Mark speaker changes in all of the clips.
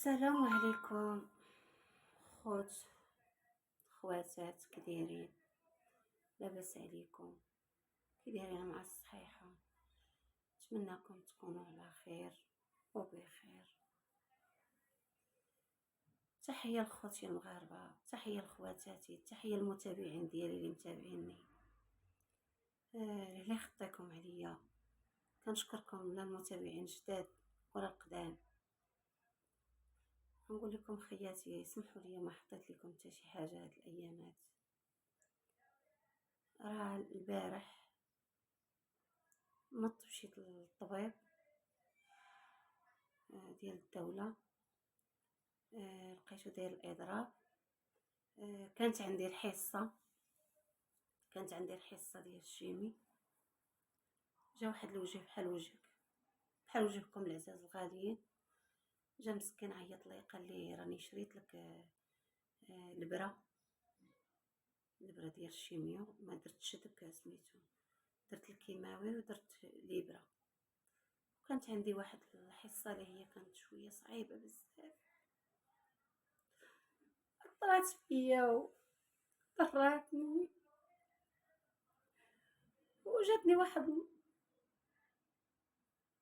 Speaker 1: السلام عليكم خوت خواتات، كدايرين؟ لاباس عليكم؟ كدايرين مع الصحيحه؟ نتمنىكم تكونوا على خير وبخير. تحيه لخوتي المغاربه، تحيه لخواتاتي، تحيه المتابعين ديالي اللي متابعيني. اللي خطيكم عليا كنشكركم، لا المتابعين جداد ولا القدام. نقول لكم خياتي سمحوا لي ما حطيت لكم حتى شي حاجه هاد الايامات. راه البارح نط مشيت للطبيب ديال الدوله. لقيتو داير الاضراب. كانت عندي الحصه ديال الشيمي. جا واحد الوجه بحال وجهك، بحال وجهكم العزاز الغاليين. جا مسكين عيط لي قال لي راني شريت لك البره ديال الشيميو، ما درتش داك سميتو، درت الكيماوي ودرت الابره. كانت عندي واحد الحصه اللي هي كانت شويه صعيبه بزاف. طرات فيا وضراتني وجاتني واحد،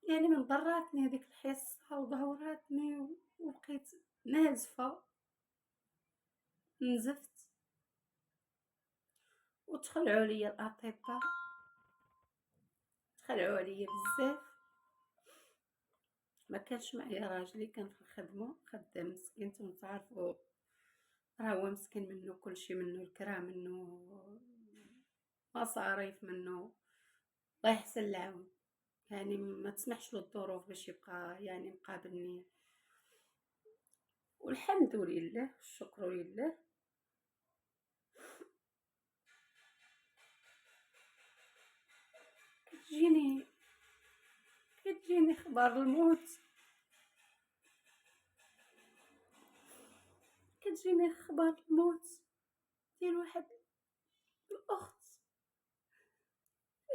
Speaker 1: يعني من ضراتني هذيك الحصه وضهوراتني وبقيت نازفه، نزفت وتخلعوا عليا الاطباء، تخلعوا عليا بزاف. ما كانش معايا راجلي، كان في الخدمه، خدام مسكين، نتوما تعرفوا راه هو مسكين، منه كلشي، منه الكرا، منه مصاريف، منه الله يحسن العون. يعني ما تسمحش له الظروف باش يبقى يعني مقابلني، والحمد لله الشكر لله. كتجيني كتجيني اخبار الموت، كتجيني اخبار الموت ديال واحد الاخت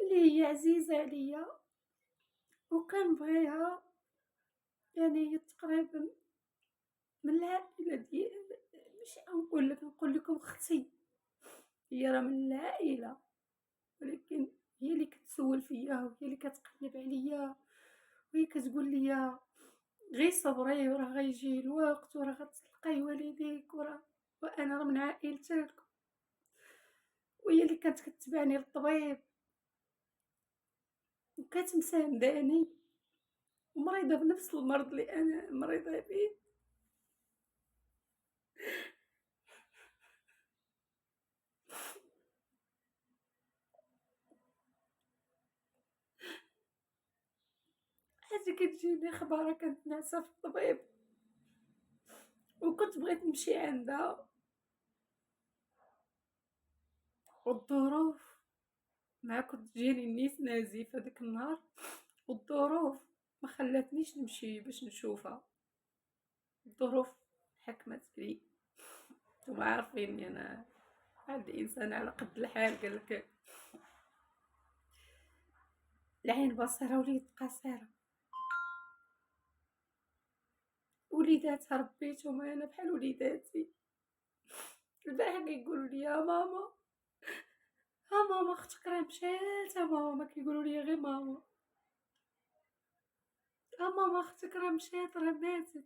Speaker 1: اللي هي عزيزه عليا وكنبغيها. يعني هي تقريبا من العائله ديال، ماشي نقول لكم اختي، هي راه من العائله، ولكن هي اللي كتسول فيا وهي اللي كتقلب عليا، وهي كتقول لي غير صبري وراه غيجي الوقت وراه غتلقاي والديك وانا راه من عائلتك. وهي اللي كانت كتبعني للطبيب وكتمسانداني، ومريضه بنفس المرض اللي انا مريضه به. حاجه كتجيني اخبار كنت ناعسه في الطبيب وكنت بغيت نمشي عندها، والظروف مع كنت تجيني النيس نازفه داك النهار، والظروف ما خلاتنيش نمشي باش نشوفها. الظروف حكمت لي، نتوما عارفيني انا هاد الانسان على قد الحال. قالك العين بصيره وليد قصيره، وليداتها ربيتهم انا بحال وليداتي. البارح كيقولوا لي يا ماما، ها ماما اختك راه مشات، ها ماما كيقولوا لي غير ماما، ها ماما اختك راه مشات راه ماتت.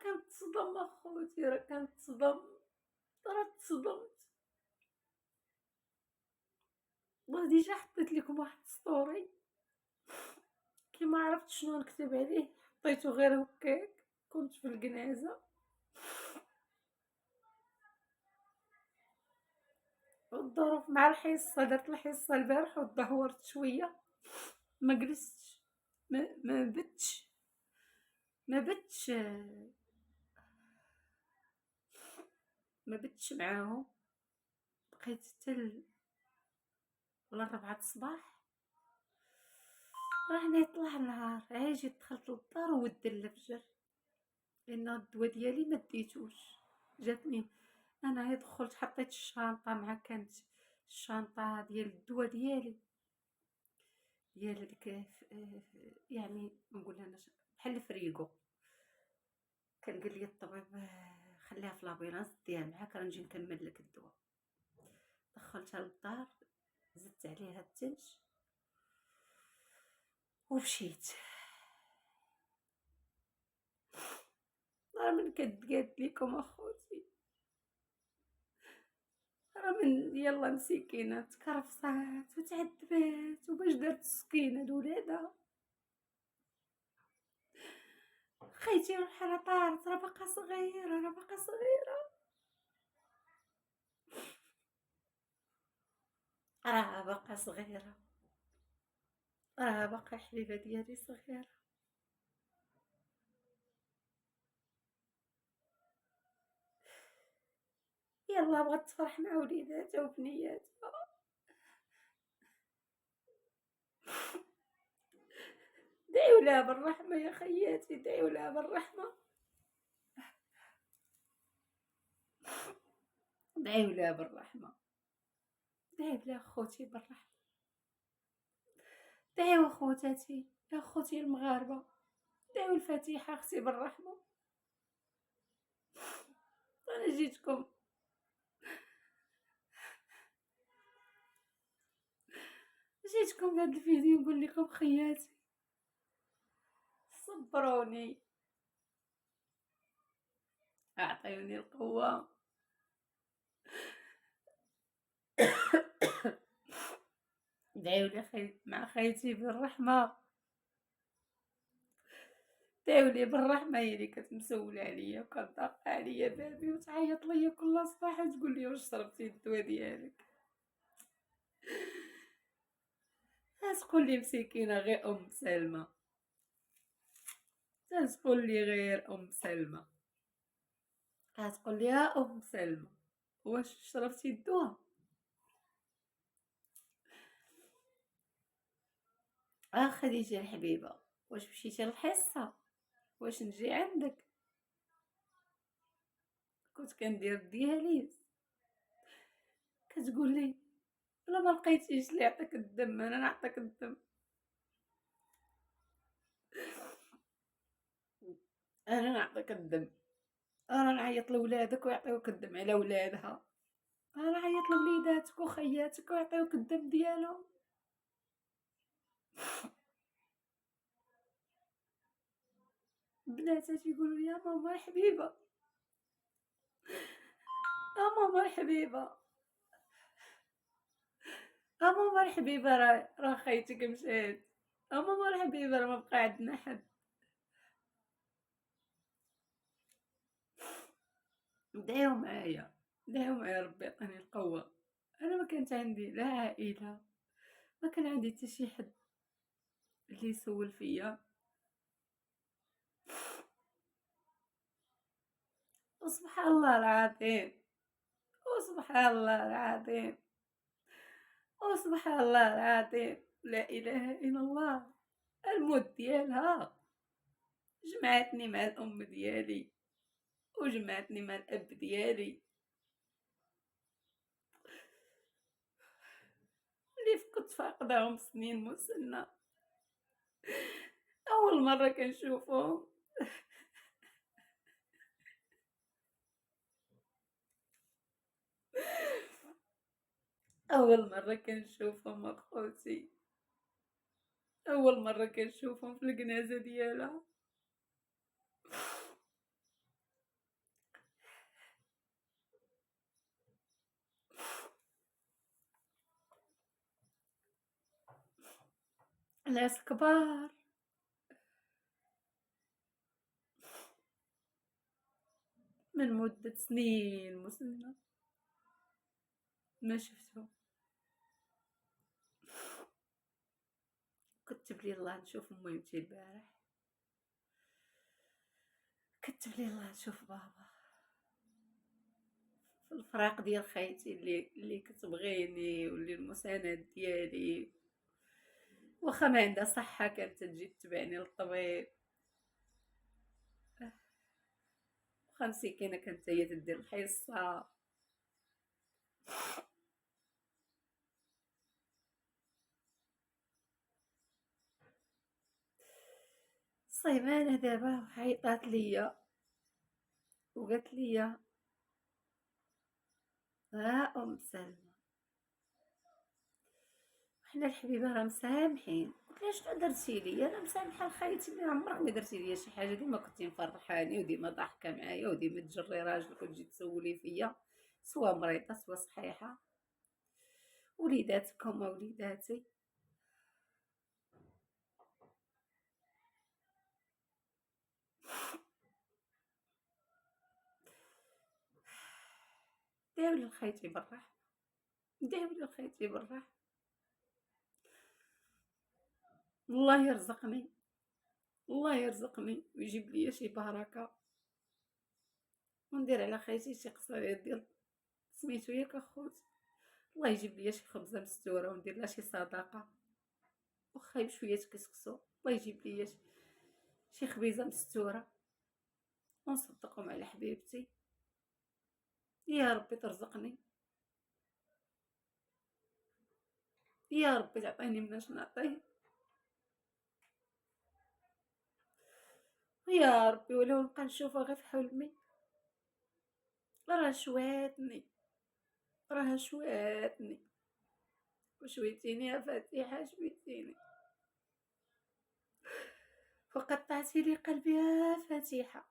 Speaker 1: كنتصدم اخوتي، راه كنتصدم، راه تصدمت. وديجا حطيت لكم واحد ستوري كي ما عرفت شنو نكتب عليه، حطيته غير هكاك، كنت في الجنازه. والظروف مع الحصه، درت الحصه البارح وتدهورت شويه، ما جلستش، ما بتش ما بتش ما بتش معاهم. بقيت حتى ولا 4 الصباح، راه طلع النهار، عاجي دخلت للدار ود الفجر، لان الدواء ديالي ما ديتوش. جاتني انا دخلت حطيت الشانطه مع، كانت الشانطه ديال الدواء ديالي، ديال ديك يعني نقول انا بحال الفريغو. كان قال لي الطبيب خليها في لابيلانس ديها معاك، راه نجي نكمل لك الدواء. دخلتها للدار، زدت عليها الثلج ومشيت. راه من قالت لكم اخوتي، راه من يلا مسكينه تكرفصات وتعذبات، وباش دارت السكينه لولادها. خيتي والحالة طارت، راه باقا صغيره، راه باقا صغيره، راه باقا صغيره، راه باقا حبيبه ديالي صغيره. يلا بغات تفرح مع وليداتها وبنياتها. دعيو لها بالرحمه يا خياتي، دعيو لها بالرحمه، دعيو لها بالرحمه، دعيو لها خوتي بالرحمه، دعيو خواتاتي يا خوتي المغاربه، دعيو الفاتحه اختي بالرحمه. انا جيتكم بهذا الفيديو نقول لكم خياتي صبروني، اعطيوني القوه. دعيو لي مع خيتي بالرحمه، دعيو لي بالرحمه، هي اللي كتمسول عليا وكتضاق عليا بابي وتعيط ليا كل صباح وتقول لي واش شربتي الدواء ديالك. تقول لي مسكينه غير ام سلمى، تقول لي غير ام سلمى، تقول لي يا ام سلمى واش شربتي الدواء. خديجه الحبيبه، واش مشيتي للحصه، واش نجي عندك. كنت كندير دياليز، كتقول لي لا ما لقيتيش اللي يعطيك الدم انا نعطيك الدم. انا نعطيك الدم، انا نعيط لولادك ويعطيوك الدم على ولادها، انا نعيط لوليداتك وخياتك ويعطيوك الدم ديالهم. بناتاتي يقولوا لي ماما الحبيبه، ماما الحبيبه، ماما الحبيبه، راه خيتك مشات، ماما الحبيبه راه ما بقى عندنا حد. دعيو معايا، دعيو معايا ربي يعطيني القوه. انا ما كانت عندي لا عائله، ما كان عندي حتى شي حد اللي يسول فيا، وسبحان الله العظيم، وسبحان الله العظيم، وسبحان الله العظيم، لا اله الا الله. الموت ديالها جمعتني مع الام ديالي وجمعتني مع الاب ديالي اللي كنت فاقداهم سنين مسنة. اول مره كنشوفهم، اول مره كنشوفهم اخوتي، اول مره كنشوفهم في الجنازه ديالها. ناس كبار، من مده سنين مسنة ما شفتهم. كتب لي الله نشوف ميمتي البارح، كتب لي الله نشوف بابا في الفراق ديال خيتي اللي كتبغيني واللي المساند ديالي، واخا ما عندها صحه كانت تجي تتبعني للطبيب، واخا مسكينه كانت هي تدير الحصه. صيمانة دابا وحيطات ليا وقالت لي ام سلمى حنا الحبيبه راه مسامحين. قلت لها شنو درتي لي؟ انا مسامحه لخيتي، ما عمرك ما درتي لي شي حاجه، ديما كنتي مفرحاني وديما ضاحكه معايا وديما تجري راجلك وتجي تسولي فيا، سوا مريضه سوا صحيحه، وليداتك هما وليداتي. داولي لخيتي بالراحه، داولي لخيتي بالراحه، الله يرزقني، الله يرزقني ويجيب لي شي بركه وندير على خيتي شي قصرير ديال سميتو ياك اخوتي، الله يجيب لي شي خبزه مستوره وندير لها شي صدقه، واخا بشويه كسكسو الله يجيب لي شي خبيزه مستوره ونصدقهم على حبيبتي، يا ربي ترزقني، يا ربي تعطيني مناش نعطيه، يا ربي ولو نبقى نشوفها غير في حلمي. راه شواتني، راه شواتني وشويتيني يا فاتحه، شويتيني وقطعتي لي قلبي يا فاتحه.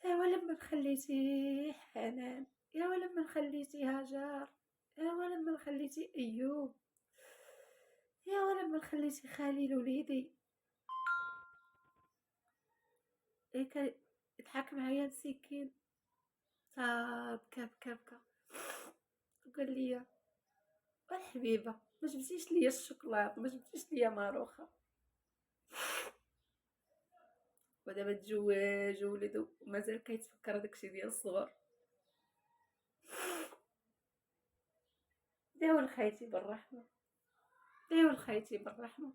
Speaker 1: يا ولما خليتي حنان، يا ولما خليتي هاجر، يا ولما خليتي ايوب، يا ولما خليتي خليل وليدي، كان يضحك معايا مسكين، بكى بكى بكى وقال لي الحبيبه ما جبتيش ليا الشوكولاط، ما جبتيش ليا ماروخه، ودابا تزوج وولدو ومازال كيتفكر داكشي ديال الصغر. داو لخيتي بالرحمه، داو لخيتي بالرحمه،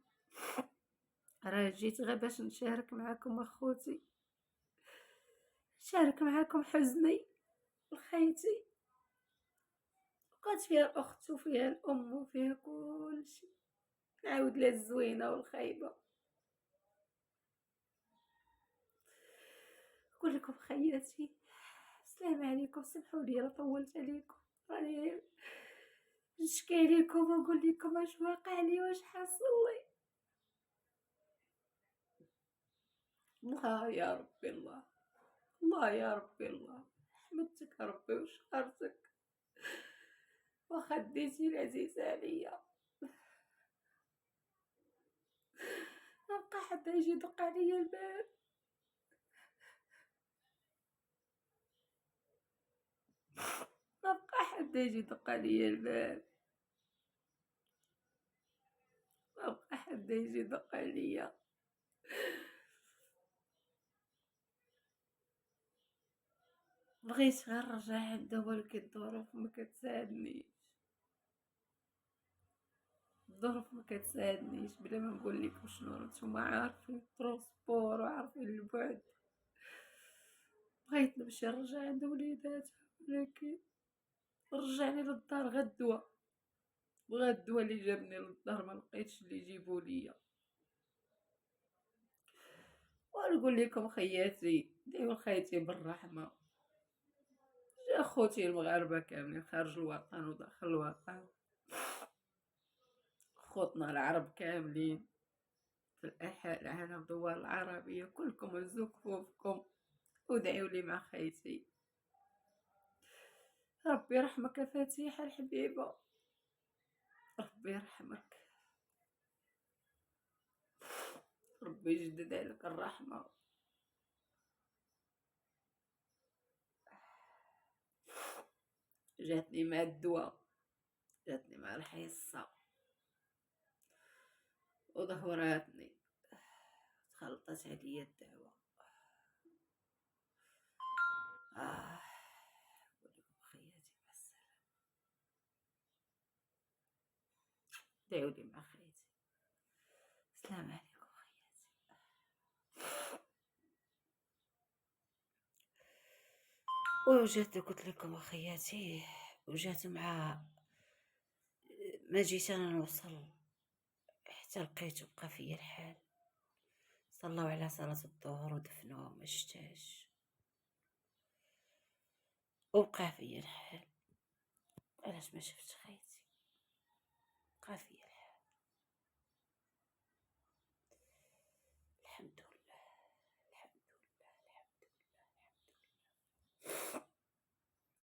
Speaker 1: راه جيت غير باش نشارك معاكم اخوتي، نشارك معاكم حزني لخيتي، بقات فيها الاخت وفيها الام وفيها كلشي، نعاود لها الزوينه والخايبه. نقول لكم خياتي السلام عليكم، سمحوا لي راه طولت عليكم، راني نشكي لكم ونقول لكم اش واقع لي واش حاصل لي. الله يا ربي، الله الله يا ربي، الله حمدتك ربي وشكرتك، وخديتي العزيز عليا، ما بقى حتى يجي يدق عليا الباب، ما بقى حتى يجي يدق عليا الباب، ما بقى حتى يجي يدق عليا. بغيت غير نرجع عنده ولكن الظروف ما كتساعدنيش، الظروف ما كتساعدنيش، بلا ما نقول لكم شنو نتوما عارفين الترونسبور وعارفين البعد. بغيت نمشي نرجع عند وليداتها ولكن رجعني للدار غير الدواء، غير الدواء اللي جابني للدار ما لقيتش اللي يجيبوا ليا. ونقول لكم خياتي ديما خياتي بالرحمه، جا خوتي المغاربه كاملين خارج الوطن وداخل الوطن، خوتنا العرب كاملين في العالم الدول العربيه كلكم هزوا كفوفكم ودعيوا لي مع خيتي، ربي يرحمك يا فاتحه الحبيبه، ربي يرحمك، ربي يجدد عليك الرحمه. جاتني مع الدواء، جاتني مع الحصه وظهراتني، تخلطت عليا الدعوه. ولكم خياتي مع السلامه، دعوا لي مع خياتي، السلام عليكم خياتي. وجات قلت لكم خياتي، وجات مع ما جيت انا نوصل حتى لقيتو بقى فيا الحال. صلاو على صلاة الظهر ودفنوه وما شتاش، وبقى فيا الحال. علاش ما شفتش خيتي؟ بقى فيا الحال. الحمد لله.